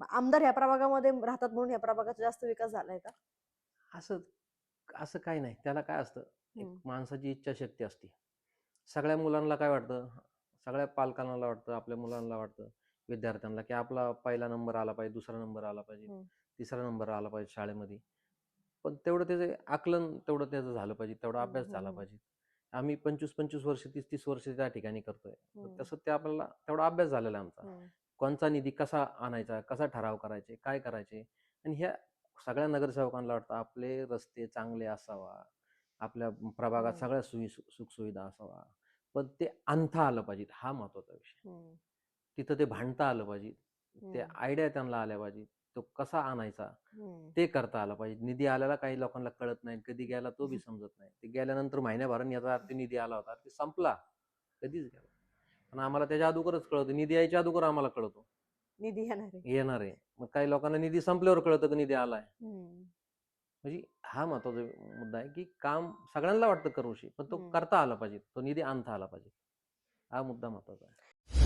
आमदार ह्या प्रभागामध्ये राहतात म्हणून ह्या प्रभागाचा जास्त विकास झालाय का? असं असं काही नाही. त्याला काय असतं, एक माणसाची इच्छाशक्ती असते. सगळ्या मुलांना काय वाटतं, सगळ्या पालकांना वाटतं, आपल्या मुलांना वाटतं, विद्यार्थ्यांना, की आपला पहिला नंबर आला पाहिजे, दुसरा नंबर आला पाहिजे, तिसरा नंबर आला पाहिजे शाळेमध्ये. पण तेवढं त्याचं आकलन तेवढं त्याचं झालं पाहिजे, तेवढा अभ्यास झाला पाहिजे. आम्ही 25-25 वर्ष, 30-30 वर्ष त्या ठिकाणी करतोय. तसं ते आपल्याला तेवढा अभ्यास झालेला आहे आमचा. कोणचा निधी कसा आणायचा, कसा ठराव करायचे, काय करायचे. आणि ह्या सगळ्या नगरसेवकांना वाटतं आपले रस्ते चांगले असावा, आपल्या प्रभागात सगळ्या सुखसुविधा असावा. पण ते आणता आलं पाहिजे, हा महत्वाचा विषय. तिथं ते भांडता आलं पाहिजे, ते आयडिया त्यांना आल्या पाहिजे, तो कसा आणायचा ते करता आलं पाहिजे. निधी आल्याला काही लोकांना कळत नाही, कधी गेला तो बी समजत नाही. ते गेल्यानंतर महिन्याभराने याचा अर्थ निधी आला होता, ते संपला, कधीच गेला. पण आम्हाला त्याच्या अगोदरच कळतं, निधी यायच्या अगोदर आम्हाला कळतो निधी येणार आहे. मग काही लोकांना निधी संपल्यावर कळतं की निधी आलाय. म्हणजे हा महत्वाचा मुद्दा आहे, की काम सगळ्यांना वाटतं करूशी, पण तो करता आला पाहिजे, तो निधी आणता आला पाहिजे. हा मुद्दा महत्वाचा आहे.